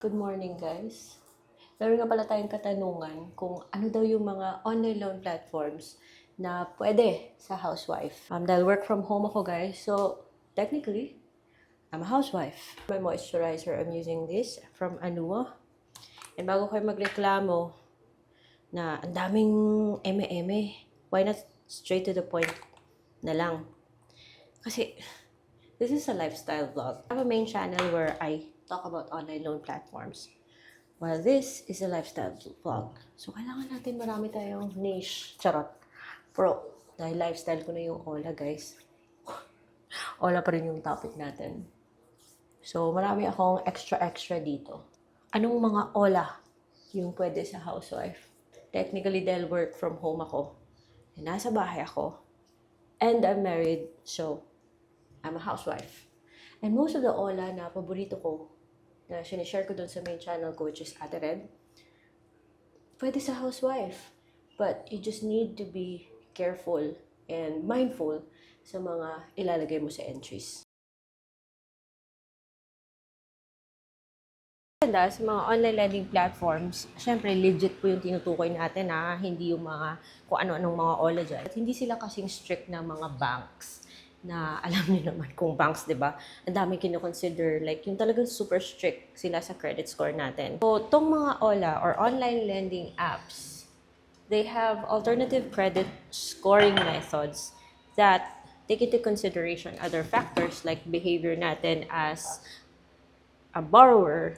Good morning, guys. Meron nga pala tayong katanungan kung ano daw yung mga online loan platforms na pwede sa housewife. Dahil work from home ako, guys. So, technically, I'm a housewife. My moisturizer, I'm using this from Anua. And bago kayo magreklamo na ang daming eme-eme, why not straight to the point na lang? Kasi, this is a lifestyle vlog. I have a main channel where I talk about online loan platforms. While this is a lifestyle vlog. So, kailangan natin marami tayong niche. Charot. Pro. Dahil lifestyle ko na yung Ola, guys. Ola pa rin yung topic natin. So, marami akong extra dito. Anong mga Ola yung pwede sa housewife? Technically, dahil work from home ako. Nasa bahay ako. And I'm married, so I'm a housewife. And most of the Ola na paborito ko, na sinishare ko dun sa main channel ko, which is Ate Red, pwede sa housewife. But you just need to be careful and mindful sa mga ilalagay mo sa entries. Sa mga online lending platforms, syempre legit po yung tinutukoy natin hindi yung mga kung ano-anong mga Ola dyan. At hindi sila kasing strict na mga banks na alam niyo naman kung banks, di ba? Ang dami kino-consider, like yung talagang super strict sila sa credit score natin. So, tong mga Ola or online lending apps, they have alternative credit scoring methods that take into consideration other factors like behavior natin as a borrower,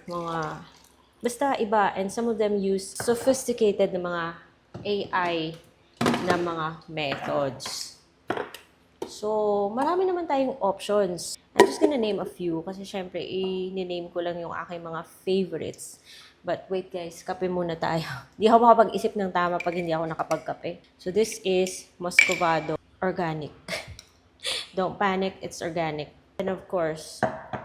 basta iba, and some of them use sophisticated na mga AI na mga methods. So, marami naman tayong options. I'm just gonna name a few kasi syempre, i-name ko lang yung aking mga favorites. But wait guys, kape muna tayo. Di ako makapag-isip ng tama pag hindi ako nakapagkape. So, this is Muscovado Organic. Don't panic, it's organic. And of course,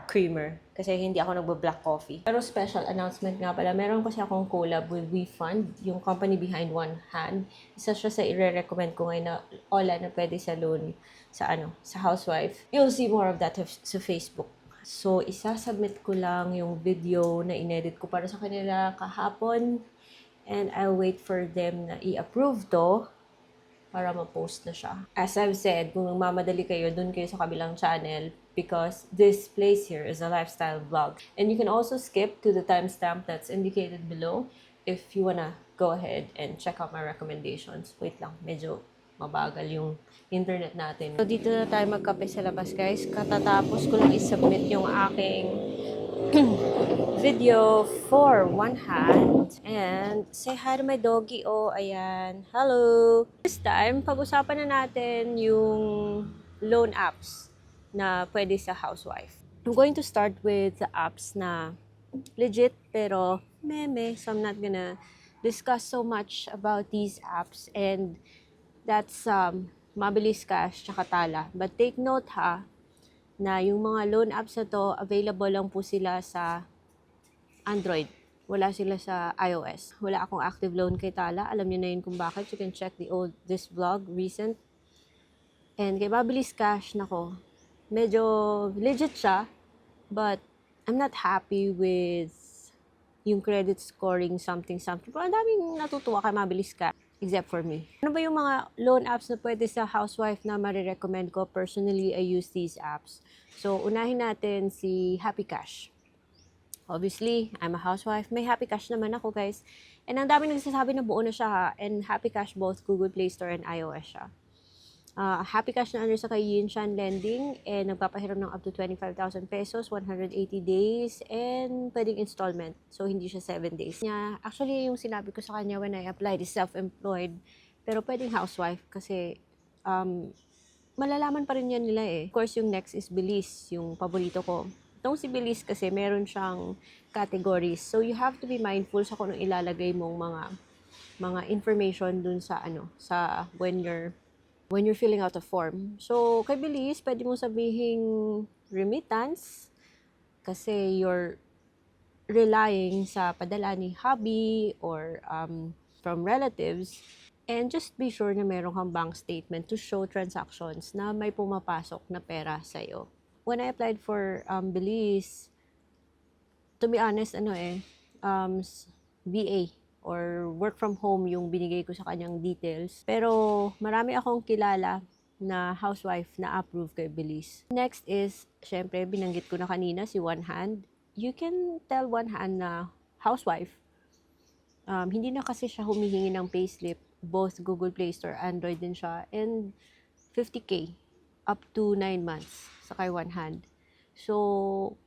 creamer. Kasi hindi ako nagbo-black coffee. Pero special announcement nga pala, meron kasi akong collab with WeFund, yung company behind One Hand. Isa siya sa i-recommend ko ngayon na Ola na pwede sa loan sa housewife. You'll see more of that sa Facebook. So, isasubmit ko lang yung video na inedit ko para sa kanila kahapon. And I'll wait for them na i-approve to para ma-post na siya. As I've said, kung mamadali kayo, dun kayo sa kabilang channel because this place here is a lifestyle vlog. And you can also skip to the timestamp that's indicated below if you wanna go ahead and check out my recommendations. Wait lang, medyo mabagal yung internet natin. So, dito na tayo magkape sa labas, guys. Katatapos ko lang i-submit yung aking video for One Hand. And say hi to my doggy. Oh, ayan. Hello! This time, pag-usapan na natin yung loan apps na pwede sa housewife. I'm going to start with the apps na legit pero meme. So I'm not gonna discuss so much about these apps. And that's Mabilis Cash tsaka Tala. But take note na yung mga loan apps na to, available lang po sila sa Android. Wala sila sa iOS. Wala akong active loan kay Tala. Alam niyo na yun kung bakit. You can check this vlog, recent. And kay Mabilis Cash, nako, medyo legit siya, but I'm not happy with yung credit scoring something. Pero ang daming natutuwa kay Mabilis Cash, except for me. Ano ba yung mga loan apps na pwede sa housewife na marirecommend ko? Personally, I use these apps. So, unahin natin si Happy Cash. Obviously, I'm a housewife. May Happy Cash naman ako, guys. And ang daming nagsasabi na buo na siya And Happy Cash both Google Play Store and iOS siya. Happy Cash na under sa kay Yinshan Lending and nagpapahiram ng up to 25,000 pesos, 180 days, and pwedeng installment. So, hindi siya 7 days. Actually, yung sinabi ko sa kanya when I applied is self-employed, pero pwedeng housewife kasi malalaman pa rin yan nila Of course, yung next is Belize, yung paborito ko. Itong si Belize kasi meron siyang categories. So, you have to be mindful sa kung anong ilalagay mong mga information dun sa when you're filling out a form. So, kay Belize, pwede mong sabihing remittance kasi you're relying sa padala ni hubby or from relatives. And just be sure na meron kang bank statement to show transactions na may pumapasok na pera sa'yo. When I applied for Belize, to be honest, VA or work from home yung binigay ko sa kanyang details. Pero marami akong kilala na housewife na approve kay Belize. Next is, syempre, binanggit ko na kanina si One Hand. You can tell One Hand na housewife. Hindi na kasi siya humihingi ng payslip. Both Google Play Store, Android din siya. And 50K up to 9 months sa kay One Hand. So,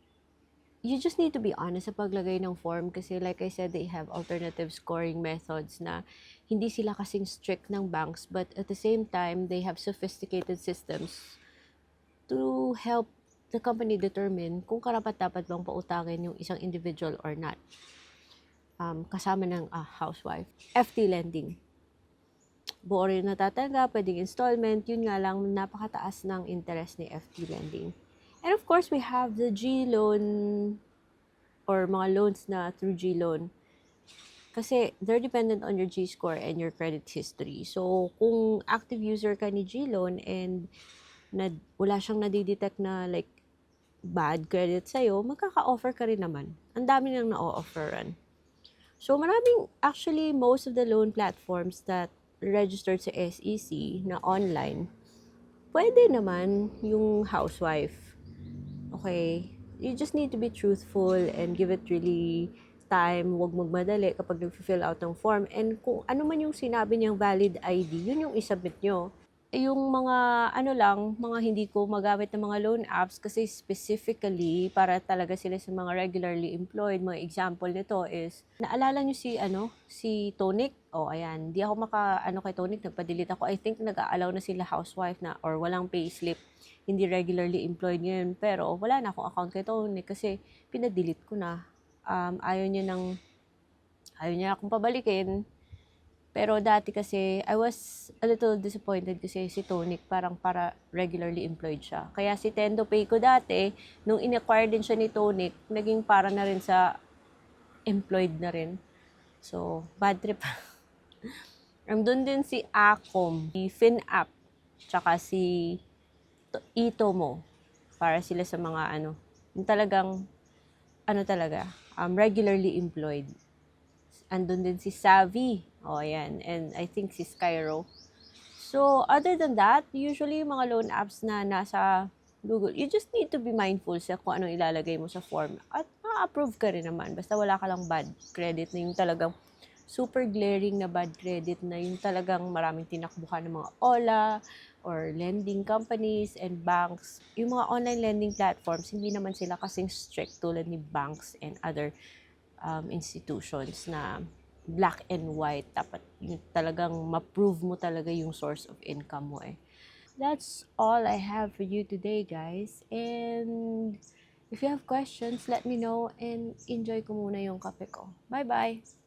you just need to be honest sa paglagay ng form kasi like I said, they have alternative scoring methods na hindi sila kasing strict ng banks but at the same time, they have sophisticated systems to help the company determine kung karapat-dapat bang pautangin yung isang individual or not. Kasama ng housewife. FT lending. Buo rin natatanggap, pwedeng installment, yun nga lang, napakataas ng interest ni FT lending. And of course, we have the G-loan or mga loans na through G-loan. Kasi they're dependent on your G-score and your credit history. So, kung active user ka ni G-loan and wala siyang nadidetect na like bad credit sa'yo, magkaka-offer ka rin naman. Ang dami nang na-offeran. So, actually, most of the loan platforms that registered sa SEC na online, pwede naman yung housewife. Okay, you just need to be truthful and give it really time. Huwag magmadali kapag nag-fill out ng form. And kung ano man yung sinabi niyang valid ID, yun yung isubmit nyo. Yung mga mga hindi ko magamit ng mga loan apps kasi specifically para talaga sila sa mga regularly employed. Mga example nito is, naalala nyo si Tonic? Ayan, di ako kay Tonic, nagpa-delete ako. I think nag-aalaw na sila housewife na or walang payslip, hindi regularly employed ngayon. Pero wala na akong account kay Tonic kasi pina-delete ko na. Ayaw niya akong pabalikin. Pero dati kasi, I was a little disappointed kasi si Tonic parang para regularly employed siya. Kaya si TendoPay ko dati, nung in-acquire din siya ni Tonic, naging para na rin sa employed na rin. So, bad trip. Doon din si Acom, si FinApp, tsaka si Itomo. Para sila sa mga yung talagang, regularly employed. Andun din si Savvy. Ayan. And I think si Skyro. So, other than that, usually mga loan apps na nasa Google, you just need to be mindful sa kung anong ilalagay mo sa form. At ma-approve ka rin naman. Basta wala ka lang bad credit na yung talagang super glaring na bad credit na yung talagang maraming tinakbuhan ng mga OLA or lending companies and banks. Yung mga online lending platforms, hindi naman sila kasing strict tulad ni banks and other institutions na black and white. Dapat yung talagang ma-prove mo talaga yung source of income mo . That's all I have for you today, guys. And if you have questions, let me know and enjoy ko muna yung kape ko. Bye-bye!